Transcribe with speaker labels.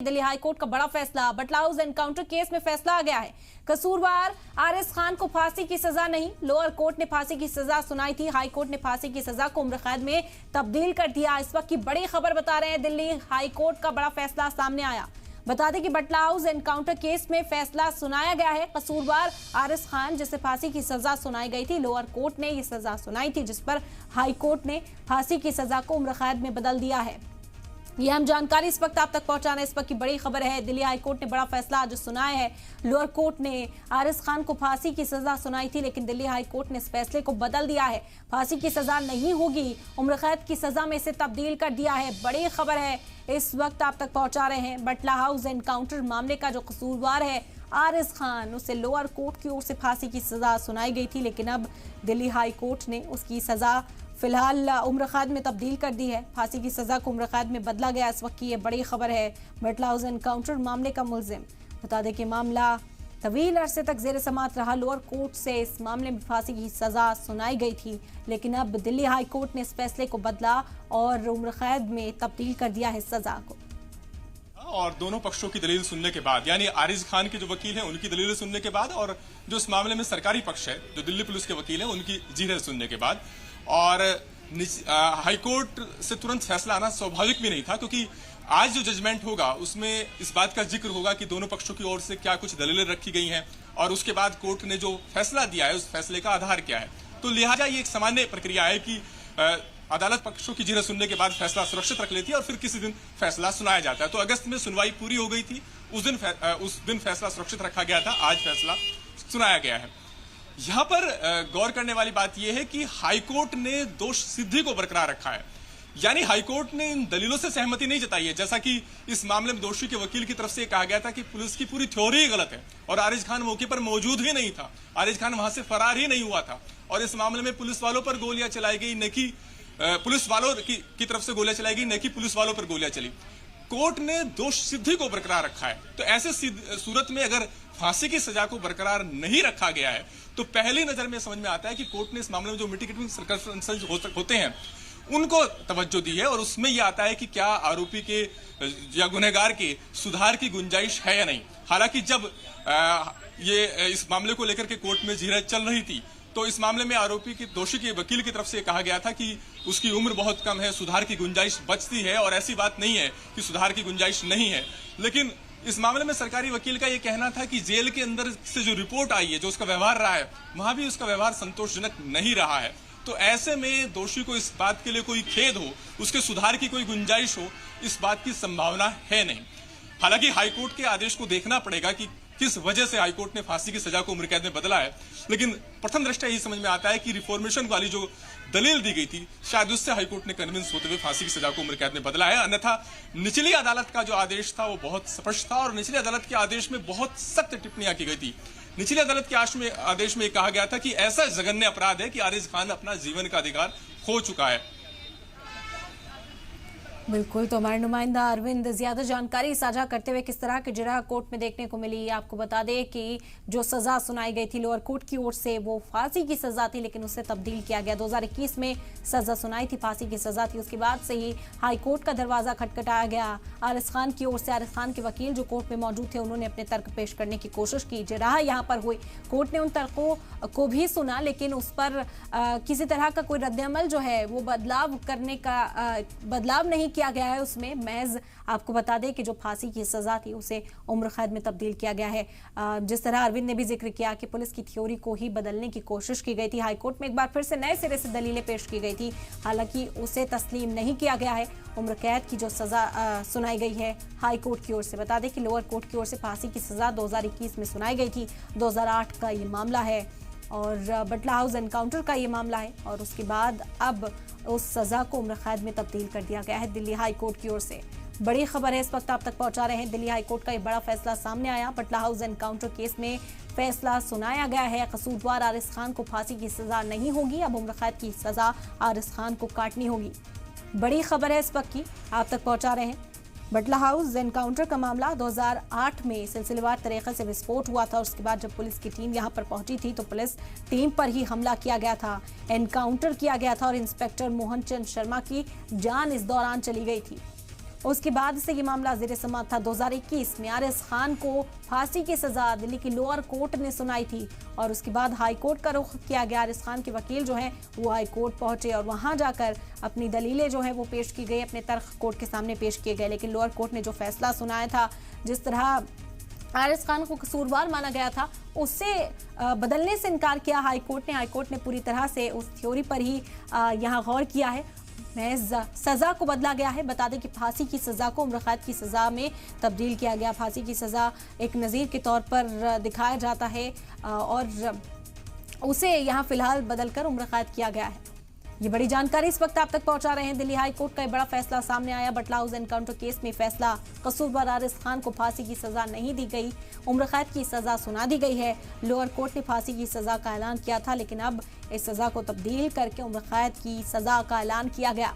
Speaker 1: Delhi high court का बड़ा फैसला। बटला हाउस एनकाउंटर केस में फैसला आ गया है। कसूरवार आरिस खान को फांसी की सजा नहीं, लोअर कोर्ट ने फांसी की सजा सुनाई थी। हाई कोर्ट ने फांसी की सजा को उम्र कैद में तब्दील कर दिया। इस वक्त की बड़ी खबर बता रहे हैं, दिल्ली हाई कोर्ट का बड़ा फैसला सामने आया। बता दें कि बटला हाउस एनकाउंटर केस में फैसला सुनाया गया है। कसूरवार आरिस खान जिसे फांसी की सजा सुनाई गई थी, लोअर कोर्ट ने यह सजा सुनाई थी, जिस पर हाई कोर्ट ने फांसी की सजा को उम्र कैद में बदल दिया है। यह हम जानकारी इस वक्त आप तक पहुंचाना है। इस वक्त की बड़ी खबर है, दिल्ली हाई कोर्ट ने बड़ा फैसला आज सुनाया है। लोअर कोर्ट ने आरिस खान को फांसी की सजा सुनाई थी, लेकिन दिल्ली हाई कोर्ट ने इस फैसले को बदल दिया है। फांसी की सजा नहीं होगी, उम्र कैद की सजा में इसे तब्दील कर दिया है। बड़ी खबर है, इस वक्त आप तक पहुंचा रहे हैं। बटला हाउस एनकाउंटर मामले का जो कसूरवार है आरिस खान, उसे लोअर कोर्ट की ओर से फांसी की सजा सुनाई गई थी, लेकिन अब दिल्ली हाई कोर्ट ने उसकी सजा फिलहाल उम्र कैद में तब्दील कर दी है। फांसी की सजा को उम्र कैद में बदला गया। इस वक्त की ये बड़ी खबर है। बटला हाउस एनकाउंटर मामले का मुलजिम, बता दें कि मामला तवील अरसे तक जेर समात रहा। लोअर कोर्ट से इस मामले में फांसी की सजा सुनाई गई थी, लेकिन अब दिल्ली हाई कोर्ट ने इस फैसले को बदला और उम्र कैद में तब्दील कर दिया है सजा को।
Speaker 2: और दोनों पक्षों की दलील सुनने के बाद, यानी आरिस खान के जो वकील हैं उनकी दलील सुनने के बाद, और जो इस मामले में सरकारी पक्ष है जो दिल्ली पुलिस के वकील हैं उनकी जीरह सुनने के बाद, और हाईकोर्ट से तुरंत फैसला आना स्वाभाविक भी नहीं था, क्योंकि आज जो जजमेंट होगा उसमें इस बात का जिक्र होगा कि दोनों पक्षों की ओर से क्या कुछ दलीलें रखी गई हैं, और उसके बाद कोर्ट ने जो फैसला दिया है उस फैसले का आधार क्या है। तो लिहाजा ये एक सामान्य प्रक्रिया है कि अदालत पक्षों की जीरह सुनने के बाद फैसला सुरक्षित रख लेती है और फिर किसी दिन फैसला सुनाया जाता है। तो अगस्त में सुनवाई पूरी हो गई थी, उस दिन फैसला सुरक्षित रखा गया था, आज फैसला सुनाया गया है। यहां पर गौर करने वाली बात यह है कि हाईकोर्ट ने दोष सिद्धि को बरकरार रखा है, यानी हाईकोर्ट ने इन दलीलों से सहमति नहीं जताई है। जैसा कि इस मामले में दोषी के वकील की तरफ से कहा गया था कि पुलिस की पूरी थ्योरी गलत है और आरिस खान मौके पर मौजूद ही नहीं था, आरिस खान वहां से फरार ही नहीं हुआ था, और इस मामले में पुलिस वालों पर गोलियां चलाई गई, न कि पुलिस वालों की तरफ से गोलियां चलाई गई, न कि पुलिस वालों पर गोलियां चली। कोर्ट ने दोष सिद्धि को बरकरार रखा है। तो ऐसे सूरत में अगर फांसी की सजा को बरकरार नहीं रखा गया है तो पहली नजर में समझ में आता है कि कोर्ट ने इस मामले में जो मिटिगेटिंग सर्कमस्टेंसेस होते हैं उनको तवज्जो दी है, और उसमें यह आता है कि क्या आरोपी के या गुनहगार के सुधार की गुंजाइश है या नहीं। हालांकि जब ये इस मामले को लेकर के कोर्ट में जीरह चल रही थी तो इस मामले में आरोपी की दोषी के वकील की तरफ से कहा गया था कि उसकी उम्र बहुत कम है, सुधार की गुंजाइश बचती है, और ऐसी बात नहीं है कि सुधार की गुंजाइश नहीं है। लेकिन इस मामले में सरकारी वकील का यह कहना था कि जेल के अंदर से जो रिपोर्ट आई है, जो उसका व्यवहार रहा है, वहां भी उसका व्यवहार संतोषजनक नहीं रहा है। तो ऐसे में दोषी को इस बात के लिए कोई खेद हो, उसके सुधार की कोई गुंजाइश हो, इस बात की संभावना है नहीं। हालांकि हाईकोर्ट के आदेश को देखना पड़ेगा कि किस वजह से हाईकोर्ट ने फांसी की सजा को उम्र कैद में बदला है, लेकिन प्रथम दृष्टया यही समझ में आता है कि रिफॉर्मेशन वाली जो दलील दी गई थी शायद उससे हाईकोर्ट ने कन्विंस होते हुए फांसी की सजा को उम्र कैद में बदला है। अन्यथा निचली अदालत का जो आदेश था वो बहुत स्पष्ट था, और निचली अदालत के आदेश में बहुत सख्त टिप्पणियां की गई थी। निचली अदालत के आदेश में कहा गया था कि ऐसा जघन्य अपराध है कि आरिस खान अपना जीवन का अधिकार खो चुका है।
Speaker 1: बिल्कुल, तो हमारे नुमाइंदा अरविंद ज्यादा जानकारी साझा करते हुए किस तरह की जिरह कोर्ट में देखने को मिली। आपको बता दें कि जो सजा सुनाई गई थी लोअर कोर्ट की ओर से वो फांसी की सजा थी, लेकिन उसे तब्दील किया गया। 2021 में सजा सुनाई थी, फांसी की सजा थी। उसके बाद से ही हाई कोर्ट का दरवाजा खटखटाया गया आरिस खान की ओर से। आरिस खान के वकील जो कोर्ट में मौजूद थे उन्होंने अपने तर्क पेश करने की कोशिश की। जिरह यहाँ पर हुई, कोर्ट ने उन तर्कों को भी सुना, लेकिन उस पर किसी तरह का कोई रद्द-ए-अमल जो है वो बदलाव नहीं किया गया है। उसमें महज आपको बता दें कि जो फांसी की सजा थी उसे उम्र कैद में तब्दील किया गया है। जिस तरह अरविंद ने भी जिक्र किया कि पुलिस की थ्योरी को ही बदलने की कोशिश की गई थी। हाईकोर्ट में एक बार फिर से नए सिरे से दलीलें पेश की गई थी, हालांकि उसे तस्लीम नहीं किया गया है। उम्र कैद की जो सजा सुनाई गई है हाईकोर्ट की ओर से, बता दें कि लोअर कोर्ट की ओर से फांसी की सजा 2021 में सुनाई गई थी। 2008 का ये मामला है और बटला हाउस एनकाउंटर का ये मामला है, और उसके बाद अब उस सजा को उम्र कैद में तब्दील कर दिया गया है दिल्ली हाई कोर्ट की ओर से। बड़ी खबर है, इस वक्त आप तक पहुंचा रहे हैं। दिल्ली हाई कोर्ट का ये बड़ा फैसला सामने आया। बटला हाउस एनकाउंटर केस में फैसला सुनाया गया है। कसूरवार आरिस खान को फांसी की सजा नहीं होगी, अब उम्र कैद की सजा आरिस खान को काटनी होगी। बड़ी खबर है इस वक्त की, आप तक पहुंचा रहे हैं। बटला हाउस एनकाउंटर का मामला 2008 में सिलसिलेवार तरीके से विस्फोट हुआ था। उसके बाद जब पुलिस की टीम यहां पर पहुंची थी तो पुलिस टीम पर ही हमला किया गया था, एनकाउंटर किया गया था और इंस्पेक्टर मोहन चंद शर्मा की जान इस दौरान चली गई थी। उसके बाद से ये मामला ज़ेर समाअत था। 2021 में आरिज खान को फांसी की सजा दिल्ली की लोअर कोर्ट ने सुनाई थी और उसके बाद हाई कोर्ट का रुख किया गया। आरिज खान के वकील जो हैं वो हाई कोर्ट पहुंचे और वहां जाकर अपनी दलीलें जो हैं वो पेश की गई, अपने तर्क कोर्ट के सामने पेश किए गए। लेकिन लोअर कोर्ट ने जो फैसला सुनाया था, जिस तरह आरिज खान को कसूरवार माना गया था, उससे बदलने से इनकार किया हाई कोर्ट ने। हाई कोर्ट ने पूरी तरह से उस थ्योरी पर ही यहाँ गौर किया है। सजा को बदला गया है। बता दें कि फांसी की सजा को उम्र कैद की सजा में तब्दील किया गया। फांसी की सजा एक नज़ीर के तौर पर दिखाया जाता है और उसे यहाँ फिलहाल बदलकर उम्र कैद किया गया है। ये बड़ी जानकारी इस वक्त आप तक पहुंचा रहे हैं। दिल्ली हाई कोर्ट का एक बड़ा फैसला सामने आया। बटला हाउस एनकाउंटर केस में फैसला, कसूरवार आरिज खान को फांसी की सजा नहीं दी गई, उम्र कैद की सजा सुना दी गई है। लोअर कोर्ट ने फांसी की सजा का ऐलान किया था, लेकिन अब इस सजा को तब्दील करके उम्र कैद की सजा का ऐलान किया गया।